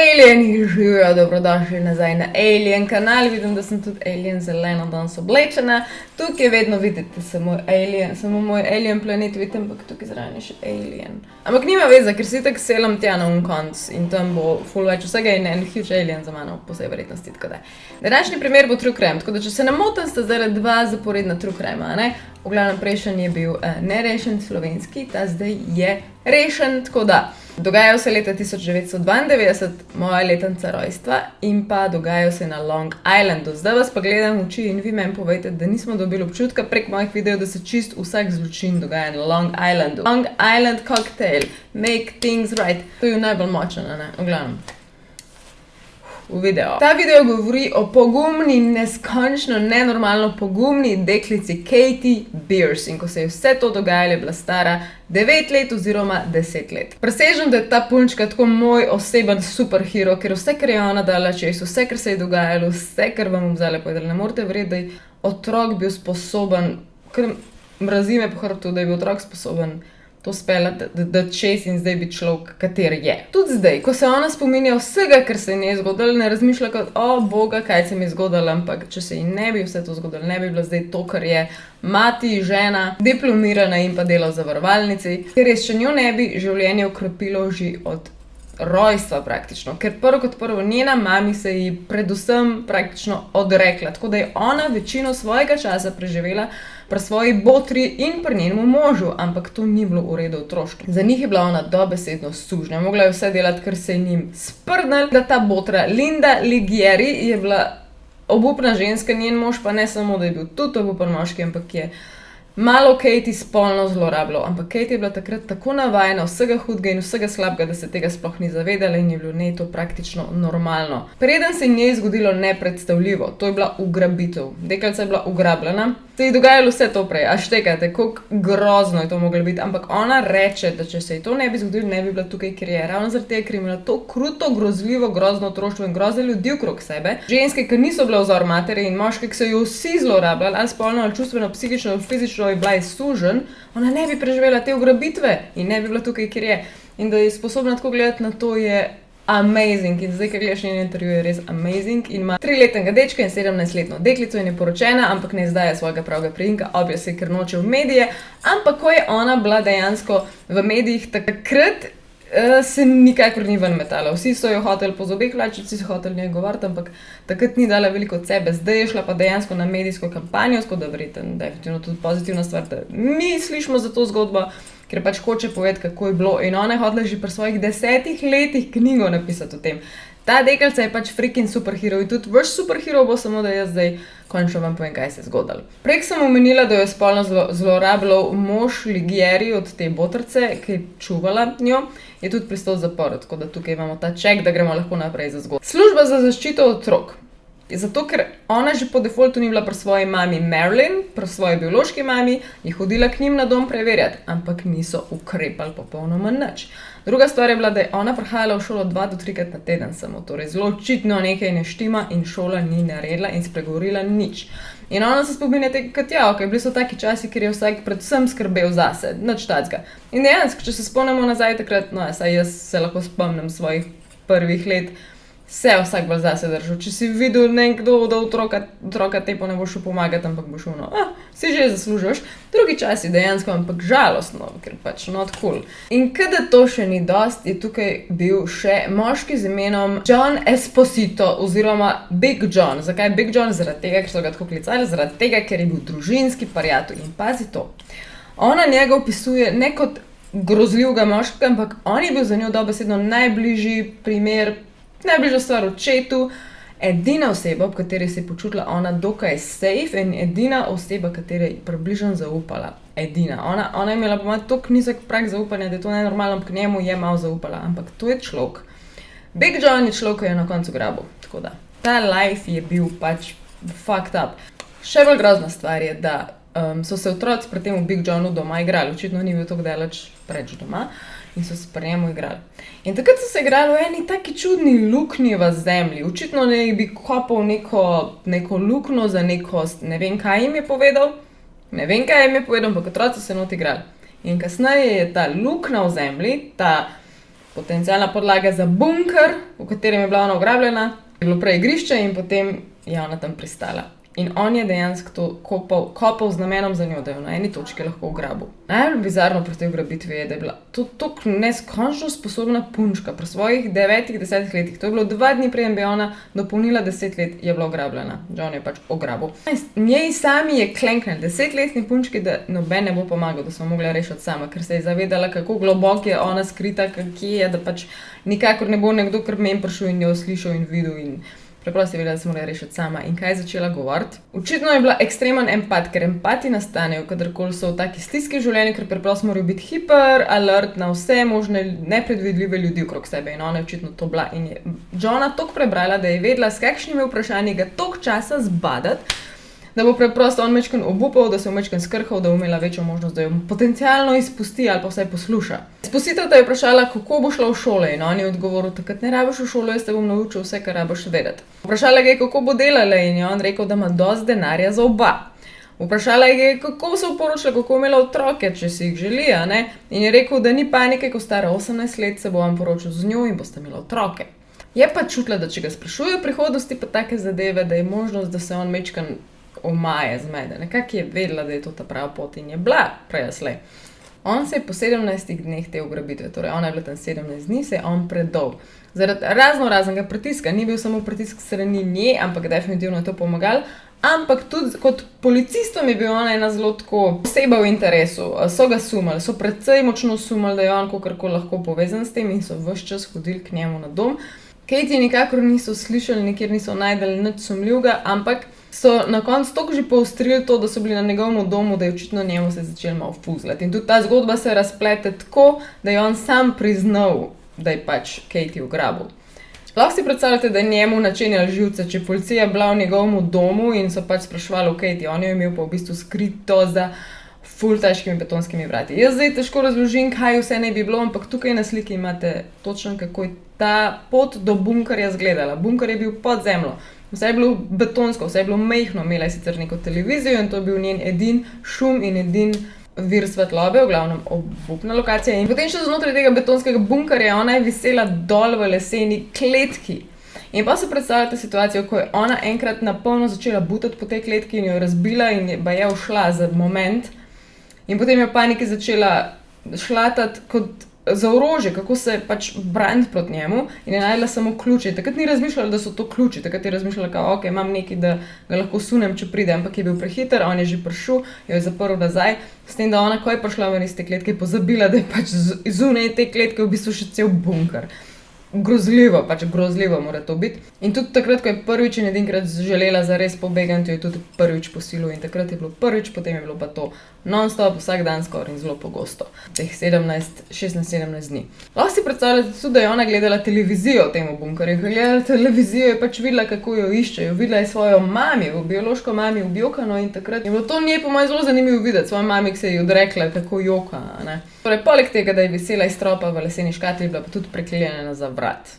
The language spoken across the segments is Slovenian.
Alieni živijo, dobrodošli nazaj na Alien kanal. Vidim, da sem tudi Alien zeleno danes oblečena. Tukaj vedno vidite samo moj Alien planet, vidite, ampak tukaj zraven je še Alien. Ampak nima veze, ker si tako selam tja na konc in tam bo full več vsega in en huge Alien za mano, po vsej verjetnosti, tako da. Današnji primer bo True Crime, tako da če se ne motim, sta zdaj dva zaporedna True Crime, ne? V glavnem prejšnji je bil nerešen slovenski, ta zdaj je rešen, tako da. Dogajajo se leta 1992, moja letnica rojstva, in pa dogajajo se na Long Islandu. Zdaj vas pa gledam v oči in vi meni povejte, da nismo dobili občutka prek mojih videov, da se čist vsak zločin dogaja na Long Islandu. Long Island cocktail, make things right. To je najbolj močno, ne? V glavnem. V video. Ta video govori o pogumni, neskončno, nenormalno pogumni deklici Katie Beers. In ko se je vse to dogajalo, je bila stara 9 let oziroma 10 let. Presežem, da je ta punčka tako moj oseben superhero, ker vse, kar je ona dala čez, vse, kar se je dogajalo, vse, kar vam bom vzela povedala, ne morete verjeti, da je otrok bil sposoben, ker mrazi me po hrbtu, da je bil otrok sposoben to speljati, da čez in zdaj bi človek, kater je. Tudi zdaj, ko se ona spominja vsega, kar se je ne zgodilo, ne razmišlja kot, o boga, kaj se mi je zgodilo, ampak če se ji ne bi vse to zgodilo, ne bi bila zdaj to, kar je mati, žena, diplomirana in pa dela v zavarovalnici, ker res, če njo ne bi življenje okrepilo že od rojstva praktično, ker prvo kot prvo njena mami se ji predvsem praktično odrekla, tako da je ona večino svojega časa preživela pri svoji botri in pri njenemu možu, ampak to ni bilo v redu otroštvo. Za njih je bila ona dobesedno sužnja, mogla je vse delati, kar se je njim sprdnil, da ta botra Linda Ligieri je bila obupna ženska, njen mož pa ne samo, da je bil tudi obupen moški, ampak je malo Katie spolno zlorabljal, ampak Katie je bila takrat tako navajena vsega hudega in vsega slabega, da se tega sploh ni zavedala in je bilo njej to praktično normalno. Preden se je njej zgodilo nepredstavljivo, to je bila ugrabitev. Deklica je bila ugrabljena, se je dogajalo vse to prej, a štekajte, koliko grozno je to moglo biti, ampak ona reče, da če se ji to ne bi zgodilo, ne bi bila tukaj, ker je ravno zaradi tega, ker je imela to kruto, grozljivo, grozno otroštvo in grozne ljudi okrog sebe. Ženske, ki niso bile vzor matere in moške, ki so jo vsi zlorabljali, ali spolno, ali čustveno, psihično, ali fizično, je bila je sužen, ona ne bi preživela te ugrabitve in ne bi bila tukaj, kjer je. In da je sposobna tako gledati na to, je amazing. In zdaj, ko gledaš njen intervju, je res amazing. In ima 3-letnega dečka in 17-letno deklico in je poročena, ampak ne izdaja svojega pravega priimka, obviously, ker noče v medije. Ampak ko je ona bila dejansko v medijih takrat, se nikakor ni ven metala. Vsi so jo hoteli po zobeh vlači, vsi so hoteli njej govoriti, ampak takrat ni dala veliko od sebe. Zdaj je šla pa dejansko na medijsko kampanjo, tako da verjetno definitivno tudi pozitivna stvar, da mi slišimo za to zgodbo, ker pač hoče povedati, kako je bilo. In ona je hotela že pri svojih 10 letih knjigo napisati o tem. Ta deklica je pač freaking superhero in tudi vaš superhero bo, samo da jaz zdaj končno vam povem, kaj se je zgodilo. Prek sem omenila, da jo je spolno zlorabljal mož Ligieri od te botrce, ki je čuvala njo, je tudi pristal v zaporu, tako da tukaj imamo ta ček, da gremo lahko naprej za zgodbo. Služba za zaščito otrok. Zato, ker ona že po defaultu ni bila pri svoji mami Marilyn, pri svoji biološki mami, je hodila k njim na dom preverjati, ampak niso ukrepali popolnoma nič. Druga stvar je bila, da je ona prihajala v šolo 2 do 3 na teden samo, torej zelo očitno nekaj ne štima in šola ni naredila in spregovorila nič. In ona se spominja tega, kot ja, ok, bili so taki časi, kjer je vsak predvsem skrbel zase, nič tacga. In dejansko, če se spomnimo nazaj takrat, no, saj jaz se lahko spomnim svojih prvih let, se je vsak bolj zase držal. Če si videl nekdo, da otroka te pa ne boš šel pomagati, ampak boš šel, si že zaslužiš. Drugi časi dejansko, ampak žalostno, ker pač not cool. In kada to še ni dost, je tukaj bil še moški z imenom John Esposito oziroma Big John. Zakaj Big John? Zaradi tega, ker so ga tako klicali, zaradi tega, ker je bil družinski prijatelj. In pazi to, ona njega opisuje ne kot grozljivega moškega, ampak on je bil za njo dobesedno najbližji primer, najbližja stvar očetu, edina oseba, ob kateri se je počutila ona dokaj safe in edina oseba, kateri je približno zaupala. Edina. Ona je imela pomati toliko nizek prag zaupanja, da je to nenormalno, ampak njemu je malo zaupala, ampak to je človek. Big John je človek, ki je na koncu grabil, tako da. Ta life je bil pač fucked up. Še bolj grozna stvar je, da so se otroci pri tem v Big Johnu doma igrali, očitno ni bil tako daleč preč doma, in so se pri njemu igrali. In takrat so se igrali v eni taki čudni luknji v zemlji. Očitno ne bi kopal neko luknjo za neko, ne vem kaj jim je povedal, ampak otroci so se not igrali. In kasneje je ta luknja v zemlji, ta potencialna podlaga za bunker, v katerem je bila ona ugrabljena, je bilo prej igrišče in potem je ona tam pristala. In on je dejansko to kopal z namenom za njo, da jo na eni točki lahko ugrabil. Najbolj bizarno pri tej ugrabitvi je, da je bila to tako neskončno sposobna punčka pri svojih 9-10 letih. To je bilo 2 dni prej, bi ona dopolnila 10 let, je bila ugrabljena. John je pač ugrabil. Njej sami je klenknil 10-letni punčki, da noben ne bo pomagal, da smo mogli rešiti sama, ker se je zavedala, kako globoko je ona skrita, kje je, da pač nikakor ne bo nekdo, ker meni prišel in jo slišal in videl in preprosto je vedela, da se mora rešiti sama. In kaj je začela govoriti? Očitno je bila ekstremen empat, ker empati nastanejo, kadarkoli so v taki stiski v življenju, ker preprosto morajo biti hiper, alert na vse možne nepredvidljive ljudi okrog sebe. In ona je očitno to bila. In je Johna toliko prebrala, da je vedela, s kakšnimi vprašanji ga toliko časa zbadati, da bo preprosto on mečken obupal, da se bo mečken skrhal, da bo imela večjo možnost, da jo potencialno izpusti ali pa vsaj posluša. Izpustitev te je vprašala, kako bo šla v šole in on je odgovoril, takrat ne rabiš v šolo, jaz te bom naučil vse, kar rabiš vedeti. Vprašala ga je, kako bo delala in je on rekel, da ima dosti denarja za oba. Vprašala je, kako se bo poročila, kako imela otroke, če si jih želi, a ne? In je rekel, da ni panike, ko stara 18 let se bo vam poročil z njo in boste imela otroke. Je pa čutila, da če ga sprašuje v prihodnosti pa take zadeve, da je možnost, da se on mečken omaje zmede. Nekako je vedela, da je to ta prava pot in je bila prejaslej. On se je po 17 dneh te ugrabitve, torej ona je bila tam 17 dni, se je on predolg. Zaradi raznega pritiska, ni bil samo pritisk strani nje, ampak definitivno je to pomagalo, ampak tudi kot policistom je bil ona ena zelo tako oseba v interesu. So ga sumali, so precej močno sumali, da je on kakorkoli lahko povezan s tem in so ves čas hodili k njemu na dom. Katie nikakor niso slišali, nikjer niso najdeli nič sumljivega, ampak so na koncu toliko že poostrili to, da so bili na njegovem domu, da je očitno njemu se začeli malo fuzlati. In tudi ta zgodba se razplete tako, da je on sam priznal, da je pač Katie ugrabil. Lahko si predstavljate, da je njemu načenjal živce, če policija bila v njegovem domu in so pač sprašvali o Katie, on jo je imel pa v bistvu skrito za ful težkimi betonskimi vrati. Jaz zdaj težko razložim, kaj vse ne bi bilo, ampak tukaj na sliki imate točno, kako je ta pot do bunkerja izgledala. Bunker je bil pod zemljo. Vse je bilo betonsko, vse je bilo mehno, imela je sicer neko televizijo in to je bil njen edin šum in edin vir svetlobe, v glavnem obupna lokacija. In potem še znotraj tega betonskega bunkerja ona je visela dol v leseni kletki. In pa si predstavljate situacijo, ko je ona enkrat na polno začela butati po tej kletki in jo je razbila in je ušla za moment. In potem je v paniki začela šlatati kot za orožje, kako se pač braniti proti njemu in je najdela samo ključe. Takrat ni razmišljala, da so to ključi, takrat je razmišljala, da okay, imam nekaj, da ga lahko sunem, če pride, ampak je bil prehiter, on je že prišel, jo je zaprl nazaj, s tem, da ona, ko je prišla ven iz te kletke, je pozabila, da je pač zunaj te kletke v bistvu še cel bunker. Grozljivo, pač grozljivo mora to biti. In tudi takrat, ko je prvič in edinkrat želela zares pobegati, jo je tudi prvič posilil in takrat je bilo prvič, potem je bilo pa to non-stop, vsak dan skoraj in zelo pogosto. Teh 16-17 dni. Lahko si predstavljate tudi, da je ona gledala televizijo v tem bunkerju. Ko je gledala televizijo, je pač videla, kako jo iščejo. Videla je svojo mami, biološko mami objokano in takrat je bilo to njej po mojem zelo zanimivo videti. Svojo mami, ki se je odrekla, kako joka, ne. Torej, poleg tega, da je visela iz stropa v leseni škatli, je bila pa tudi preklenjena za vrat.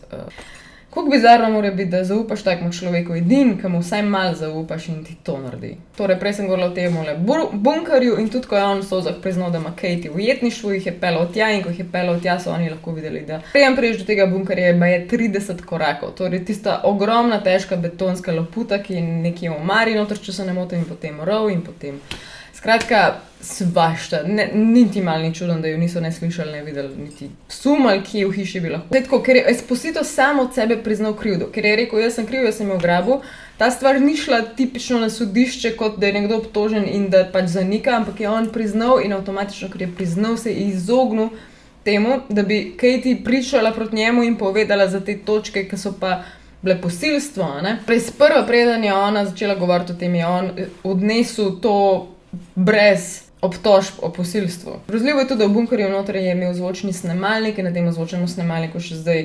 Kako bizarno mora biti, da zaupaš takemu človeku edin, ki mu vsaj malo zaupaš in ti to naredi. Torej, prej sem govorila o tem bunkerju in tudi, ko je on v solzah priznal, da ima Katie v ujetništvu, jih je pelal tja in ko jih je pelal tja, so oni lahko videli, da priješ do tega bunkerja je 30 korakov. Torej, tista ogromna, težka betonska loputa, ki je nekje v omari noter, če se ne motim, in potem rov in potem... Skratka, svašta, niti malo ni čudno, da jo niso ne slišali, ne videli, niti sumali, kje v hiši bi lahko. Zdaj tako, ker je Esposito sam od sebe priznal krivdo, ker je rekel, jaz sem kriv, jaz sem jo ugrabil, ta stvar ni šla tipično na sodišče, kot da je nekdo obtožen in da pač zanika, ampak je on priznal in avtomatično, ker je priznal, se je izognil temu, da bi Katie pričala proti njemu in povedala za te točke, ki so pa bile posilstvo, ne. Sprva preden je ona začela govoriti o tem, je on odnesel to brez obtožb o posilstvu. Grozljivo je tudi, da v bunkerju notri je imel zvočni snemalnik in na tem zvočnem snemalniku še zdaj,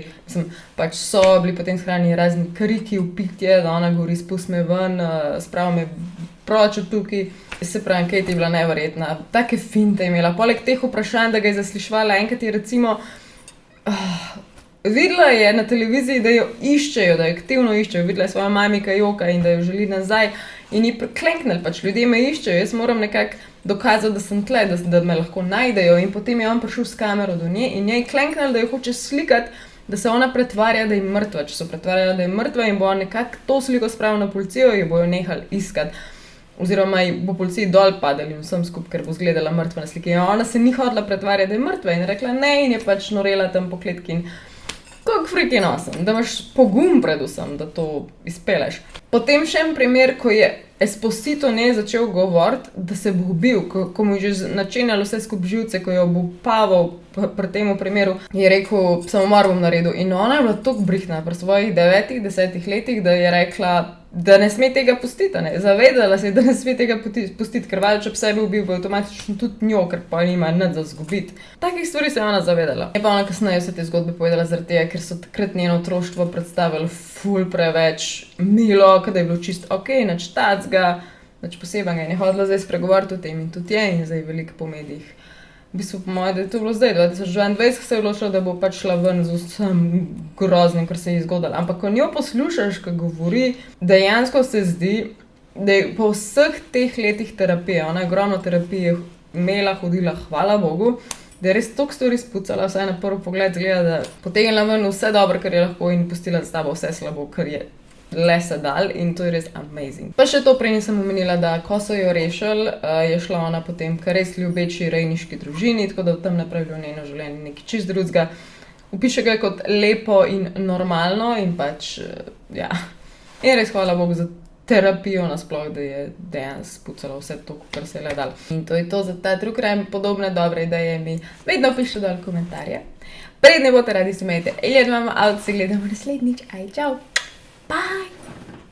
pač so bili potem shranjeni razni kriki, vpitje, da ona govori, spust me ven, sprav me proč od tukaj. Se pravi, Katie je bila neverjetna, take finte je imela. Poleg teh vprašanj, da ga je zaslišvala, enkrat je recimo... Videla je na televiziji, da jo iščejo, da jo aktivno iščejo. Videla je svojo mami, ki joka in da jo želi nazaj. In ji klenknili, pač ljudje me iščejo, jaz moram nekako dokazati, da sem tle, da me lahko najdejo. In potem je on prišel s kamero do nje in njej klenknil, da jo hoče slikati, da se ona pretvarja, da je mrtva. Če so pretvarjala, da je mrtva in bo on nekako to sliko spravil na policijo, jo bojo nehali iskati. Oziroma bo policiji dol padali in vsem skupaj, ker bo zgledala mrtva na sliki. In ona se ni hodila pretvarjati, da je mrtva in rekla ne in je pač norela tam po kletki in kako friki nosen, da imaš pogum predvsem, da to izpeleš. Potem še en primer, ko je Esposito ne začel govoriti, da se bo ubil, ko mu je že načenjalo vse skupaj živce, ko je obupaval pri tem primeru, je rekel, samomor bom naredil. In ona je bila toliko brihtna pri svojih 9-10 letih, da je rekla, da ne sme tega pustiti. Ne? Zavedala se je, da ne sme tega pustiti, ker valjda, če bi sebe ubil, bo avtomatično tudi njo, ker pa nima nič za zgubiti. Takih stvari se je ona zavedala. Je pa ona kasneje vse te zgodbe povedala zaradi tega, ker so takrat njeno otroštvo predstavili ful preveč milo, kada je bilo čisto okej, nič tacga, nič posebnega in je hodila zdaj spregovoriti o tem in tudi je in zdaj veliko po medijih. V bistvu po mojem, da je to bilo zdaj, 2022, ko se je odločila, da bo pač šla ven z vsem groznim, kar se je zgodilo. Ampak ko njo poslušaš, ko govori, dejansko se zdi, da je po vseh teh letih terapije, ona je ogromno terapije imela, hodila, hvala Bogu, da je res toliko stvari spucala, vsaj na prvi pogled zgleda, da potegnila ven vse dobro, kar je lahko in pustila za tabo vse slabo, kar je le se dal in to je res amazing. Pa še to prej nisem omenila, da ko so jo rešili, je šla ona potem k res ljubeči rejniški družini, tako da tam naprej bilo njeno življenje nekaj čist drugega. Opiše ga kot lepo in normalno in pač, ja. In res hvala Bogu za terapijo nasploh, da je dejansko spucala vse to, kar se je le dal. In to je to za ta true crime, podobne dobre ideje mi vedno pišite dol komentarje. Predne boste radi smejte. Alien Mama out, se gledamo naslednjič. Aj, čau! Bye!